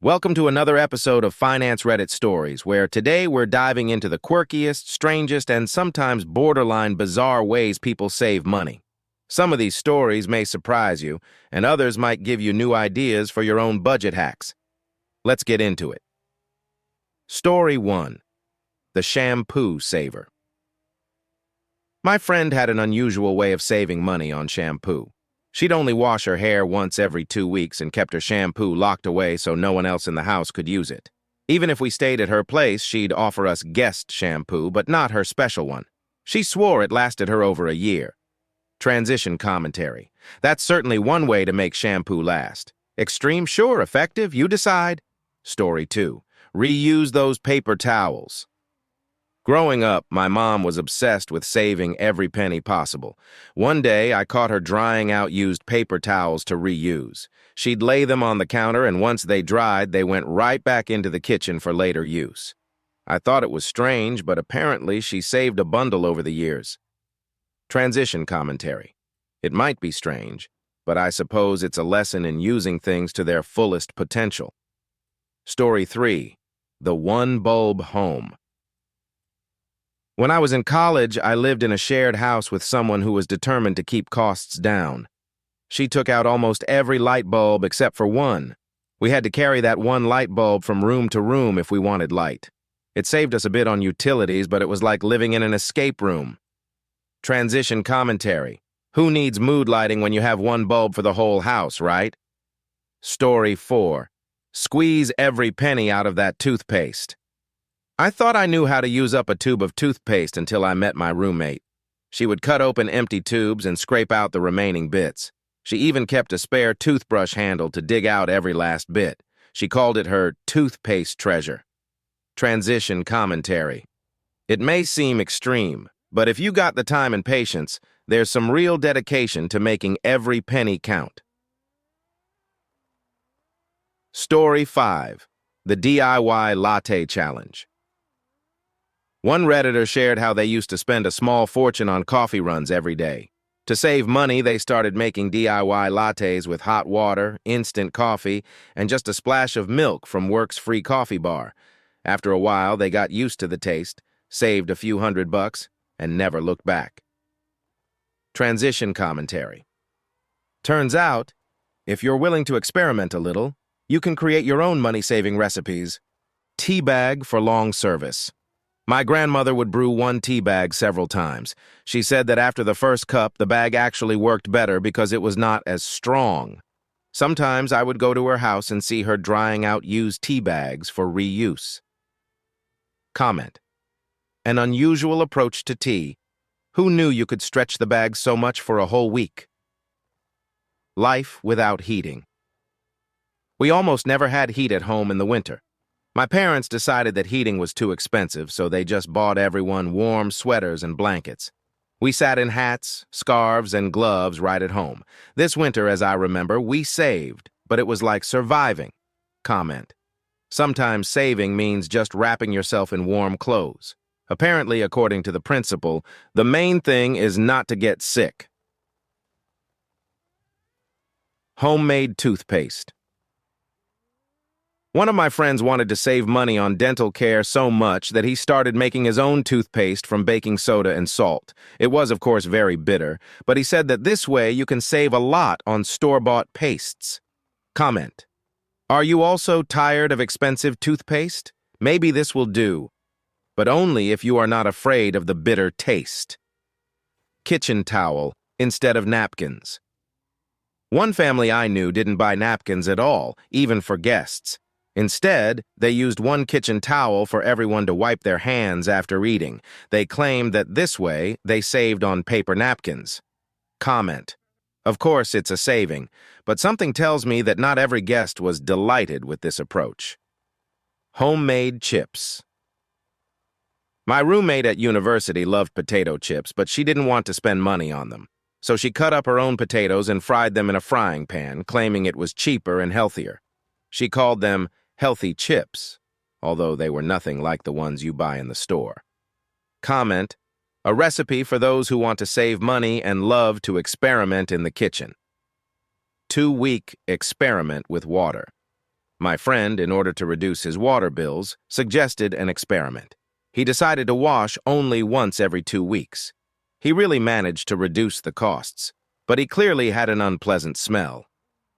Welcome to another episode of Finance Reddit Stories, where today we're diving into the quirkiest, strangest, and sometimes borderline bizarre ways people save money. Some of these stories may surprise you, and others might give you new ideas for your own budget hacks. Let's get into it. Story 1. The Shampoo Saver. My friend had an unusual way of saving money on shampoo. She'd only wash her hair once every 2 weeks and kept her shampoo locked away so no one else in the house could use it. Even if we stayed at her place, she'd offer us guest shampoo, but not her special one. She swore it lasted her over a year. Transition commentary. That's certainly one way to make shampoo last. Extreme? Sure. Effective? You decide. Story 2. Reuse those paper towels. Growing up, my mom was obsessed with saving every penny possible. One day, I caught her drying out used paper towels to reuse. She'd lay them on the counter, and once they dried, they went right back into the kitchen for later use. I thought it was strange, but apparently she saved a bundle over the years. Transition commentary. It might be strange, but I suppose it's a lesson in using things to their fullest potential. Story 3. The one-bulb home. When I was in college, I lived in a shared house with someone who was determined to keep costs down. She took out almost every light bulb except for one. We had to carry that one light bulb from room to room if we wanted light. It saved us a bit on utilities, but it was like living in an escape room. Transition commentary. Who needs mood lighting when you have one bulb for the whole house, right? Story 4. Squeeze every penny out of that toothpaste. I thought I knew how to use up a tube of toothpaste until I met my roommate. She would cut open empty tubes and scrape out the remaining bits. She even kept a spare toothbrush handle to dig out every last bit. She called it her toothpaste treasure. Transition commentary. It may seem extreme, but if you got the time and patience, there's some real dedication to making every penny count. Story 5. The DIY Latte Challenge. One Redditor shared how they used to spend a small fortune on coffee runs every day. To save money, they started making DIY lattes with hot water, instant coffee, and just a splash of milk from work's free coffee bar. After a while, they got used to the taste, saved a few $100, and never looked back. Transition commentary. Turns out, if you're willing to experiment a little, you can create your own money-saving recipes. Tea bag for long service. My grandmother would brew one tea bag several times. She said that after the first cup, the bag actually worked better because it was not as strong. Sometimes I would go to her house and see her drying out used tea bags for reuse. Comment. An unusual approach to tea. Who knew you could stretch the bag so much for a whole week? Life without heating. We almost never had heat at home in the winter. My parents decided that heating was too expensive, so they just bought everyone warm sweaters and blankets. We sat in hats, scarves, and gloves right at home. This winter, as I remember, we saved, but it was like surviving. Comment. Sometimes saving means just wrapping yourself in warm clothes. Apparently, according to the principle, the main thing is not to get sick. Homemade toothpaste. One of my friends wanted to save money on dental care so much that he started making his own toothpaste from baking soda and salt. It was, of course, very bitter, but he said that this way you can save a lot on store-bought pastes. Comment. Are you also tired of expensive toothpaste? Maybe this will do, but only if you are not afraid of the bitter taste. Kitchen towel instead of napkins. One family I knew didn't buy napkins at all, even for guests. Instead, they used one kitchen towel for everyone to wipe their hands after eating. They claimed that this way they saved on paper napkins. Comment. Of course, it's a saving, but something tells me that not every guest was delighted with this approach. Homemade chips. My roommate at university loved potato chips, but she didn't want to spend money on them. So she cut up her own potatoes and fried them in a frying pan, claiming it was cheaper and healthier. She called them healthy chips, although they were nothing like the ones you buy in the store. Comment. A recipe for those who want to save money and love to experiment in the kitchen. 2-week experiment with water. My friend, in order to reduce his water bills, suggested an experiment. He decided to wash only once every 2 weeks. He really managed to reduce the costs, but he clearly had an unpleasant smell.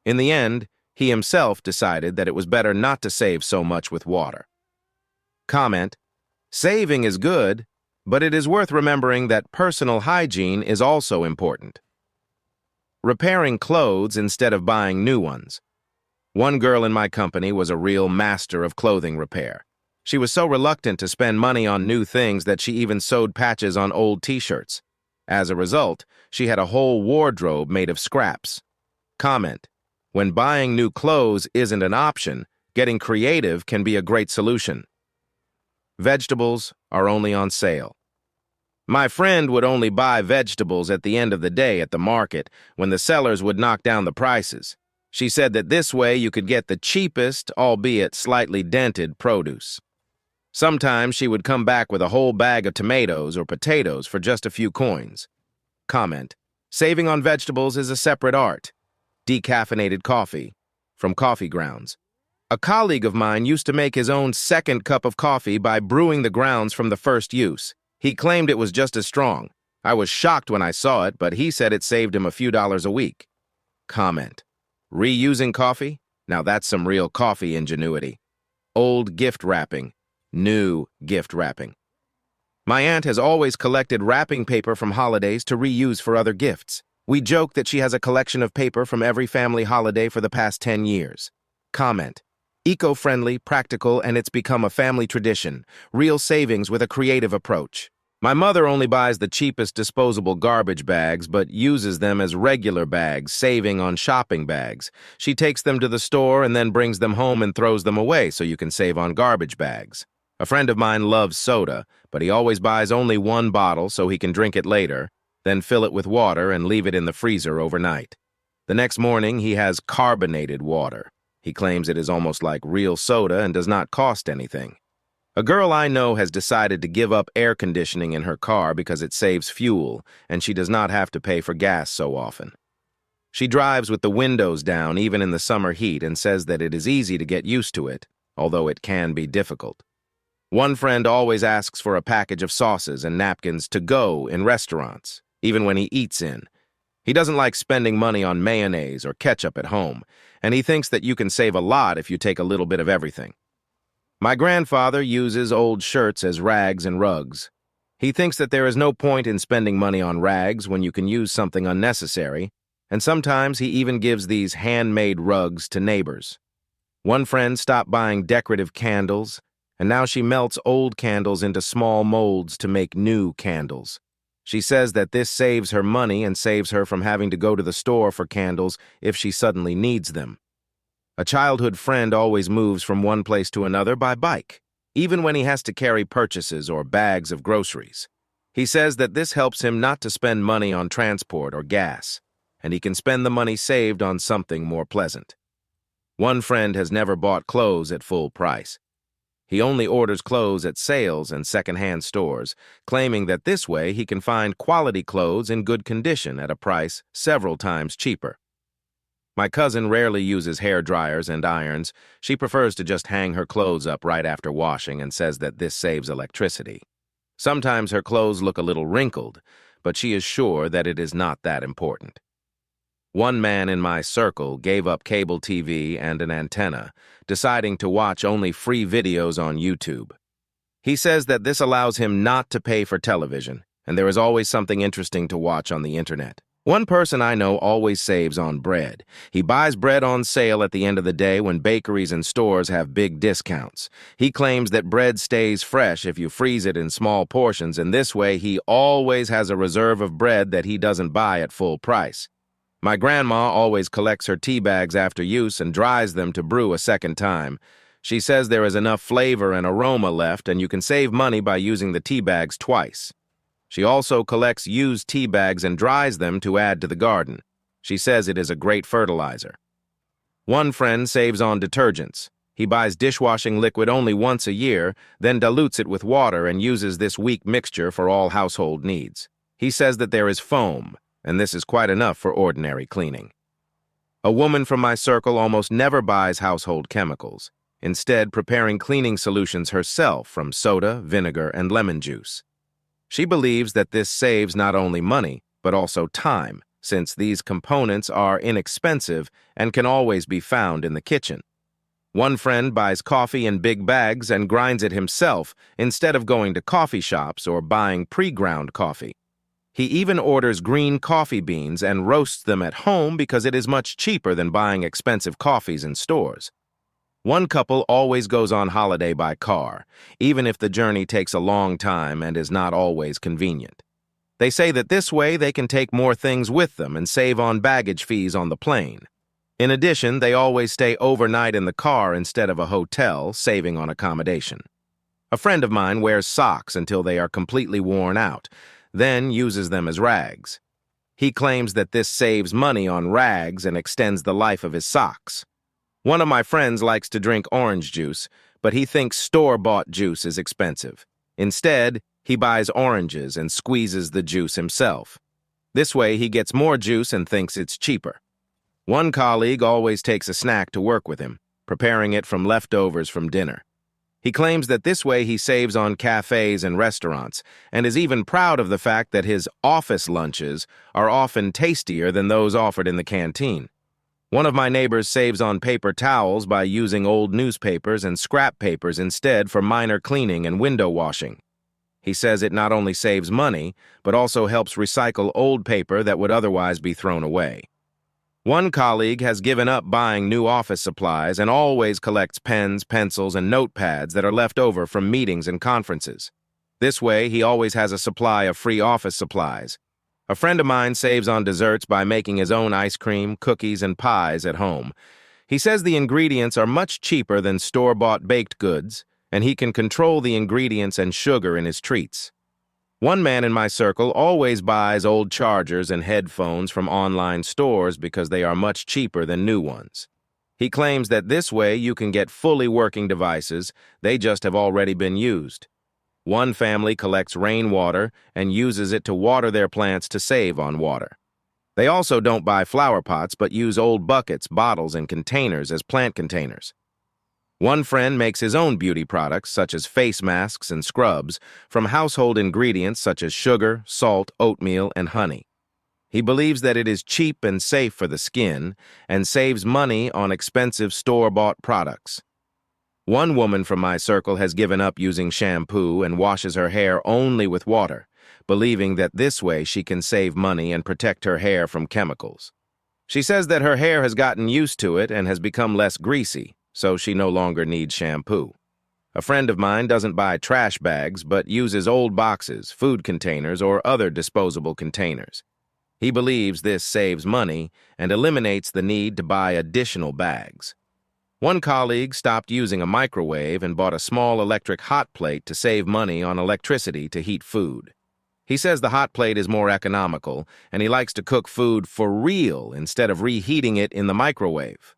In the end, he himself decided that it was better not to save so much with water. Comment: saving is good, but it is worth remembering that personal hygiene is also important. Repairing clothes instead of buying new ones. One girl in my company was a real master of clothing repair. She was so reluctant to spend money on new things that she even sewed patches on old t-shirts. As a result, she had a whole wardrobe made of scraps. Comment: when buying new clothes isn't an option, getting creative can be a great solution. Vegetables are only on sale. My friend would only buy vegetables at the end of the day at the market when the sellers would knock down the prices. She said that this way you could get the cheapest, albeit slightly dented, produce. Sometimes she would come back with a whole bag of tomatoes or potatoes for just a few coins. Comment: saving on vegetables is a separate art. Decaffeinated coffee from coffee grounds. A colleague of mine used to make his own second cup of coffee by brewing the grounds from the first use. He claimed it was just as strong. I was shocked when I saw it, but he said it saved him a few dollars a week. Comment: reusing coffee? Now that's some real coffee ingenuity. Old gift wrapping, new gift wrapping. My aunt has always collected wrapping paper from holidays to reuse for other gifts. We joke that she has a collection of paper from every family holiday for the past 10 years. Comment: eco-friendly, practical, and it's become a family tradition. Real savings with a creative approach. My mother only buys the cheapest disposable garbage bags, but uses them as regular bags, saving on shopping bags. She takes them to the store and then brings them home and throws them away so you can save on garbage bags. A friend of mine loves soda, but he always buys only one bottle so he can drink it later, then fill it with water and leave it in the freezer overnight. The next morning, he has carbonated water. He claims it is almost like real soda and does not cost anything. A girl I know has decided to give up air conditioning in her car because it saves fuel, and she does not have to pay for gas so often. She drives with the windows down even in the summer heat and says that it is easy to get used to it, although it can be difficult. One friend always asks for a package of sauces and napkins to go in restaurants, even when he eats in. He doesn't like spending money on mayonnaise or ketchup at home, and he thinks that you can save a lot if you take a little bit of everything. My grandfather uses old shirts as rags and rugs. He thinks that there is no point in spending money on rags when you can use something unnecessary, and sometimes he even gives these handmade rugs to neighbors. One friend stopped buying decorative candles, and now she melts old candles into small molds to make new candles. She says that this saves her money and saves her from having to go to the store for candles if she suddenly needs them. A childhood friend always moves from one place to another by bike, even when he has to carry purchases or bags of groceries. He says that this helps him not to spend money on transport or gas, and he can spend the money saved on something more pleasant. One friend has never bought clothes at full price. He only orders clothes at sales and second-hand stores, claiming that this way he can find quality clothes in good condition at a price several times cheaper. My cousin rarely uses hair dryers and irons. She prefers to just hang her clothes up right after washing and says that this saves electricity. Sometimes her clothes look a little wrinkled, but she is sure that it is not that important. One man in my circle gave up cable TV and an antenna, deciding to watch only free videos on YouTube. He says that this allows him not to pay for television, and there is always something interesting to watch on the internet. One person I know always saves on bread. He buys bread on sale at the end of the day when bakeries and stores have big discounts. He claims that bread stays fresh if you freeze it in small portions, and this way he always has a reserve of bread that he doesn't buy at full price. My grandma always collects her tea bags after use and dries them to brew a second time. She says there is enough flavor and aroma left, and you can save money by using the tea bags twice. She also collects used tea bags and dries them to add to the garden. She says it is a great fertilizer. One friend saves on detergents. He buys dishwashing liquid only once a year, then dilutes it with water and uses this weak mixture for all household needs. He says that there is foam, and this is quite enough for ordinary cleaning. A woman from my circle almost never buys household chemicals, instead preparing cleaning solutions herself from soda, vinegar, and lemon juice. She believes that this saves not only money, but also time, since these components are inexpensive and can always be found in the kitchen. One friend buys coffee in big bags and grinds it himself instead of going to coffee shops or buying pre-ground coffee. He even orders green coffee beans and roasts them at home because it is much cheaper than buying expensive coffees in stores. One couple always goes on holiday by car, even if the journey takes a long time and is not always convenient. They say that this way they can take more things with them and save on baggage fees on the plane. In addition, they always stay overnight in the car instead of a hotel, saving on accommodation. A friend of mine wears socks until they are completely worn out, then uses them as rags. He claims that this saves money on rags and extends the life of his socks. One of my friends likes to drink orange juice, but he thinks store-bought juice is expensive. Instead, he buys oranges and squeezes the juice himself. This way, he gets more juice and thinks it's cheaper. One colleague always takes a snack to work with him, preparing it from leftovers from dinner. He claims that this way he saves on cafes and restaurants, and is even proud of the fact that his office lunches are often tastier than those offered in the canteen. One of my neighbors saves on paper towels by using old newspapers and scrap papers instead for minor cleaning and window washing. He says it not only saves money, but also helps recycle old paper that would otherwise be thrown away. One colleague has given up buying new office supplies and always collects pens, pencils, and notepads that are left over from meetings and conferences. This way, he always has a supply of free office supplies. A friend of mine saves on desserts by making his own ice cream, cookies, and pies at home. He says the ingredients are much cheaper than store-bought baked goods, and he can control the ingredients and sugar in his treats. One man in my circle always buys old chargers and headphones from online stores because they are much cheaper than new ones. He claims that this way you can get fully working devices, they just have already been used. One family collects rainwater and uses it to water their plants to save on water. They also don't buy flower pots but use old buckets, bottles, and containers as plant containers. One friend makes his own beauty products, such as face masks and scrubs, from household ingredients such as sugar, salt, oatmeal, and honey. He believes that it is cheap and safe for the skin and saves money on expensive store-bought products. One woman from my circle has given up using shampoo and washes her hair only with water, believing that this way she can save money and protect her hair from chemicals. She says that her hair has gotten used to it and has become less greasy, so she no longer needs shampoo. A friend of mine doesn't buy trash bags but uses old boxes, food containers, or other disposable containers. He believes this saves money and eliminates the need to buy additional bags. One colleague stopped using a microwave and bought a small electric hot plate to save money on electricity to heat food. He says the hot plate is more economical and he likes to cook food for real instead of reheating it in the microwave.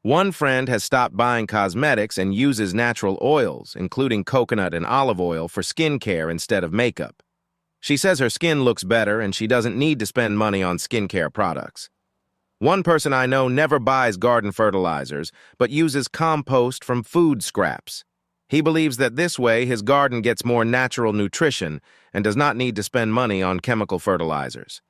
One friend has stopped buying cosmetics and uses natural oils, including coconut and olive oil, for skincare instead of makeup. She says her skin looks better and she doesn't need to spend money on skincare products. One person I know never buys garden fertilizers, but uses compost from food scraps. He believes that this way his garden gets more natural nutrition and does not need to spend money on chemical fertilizers.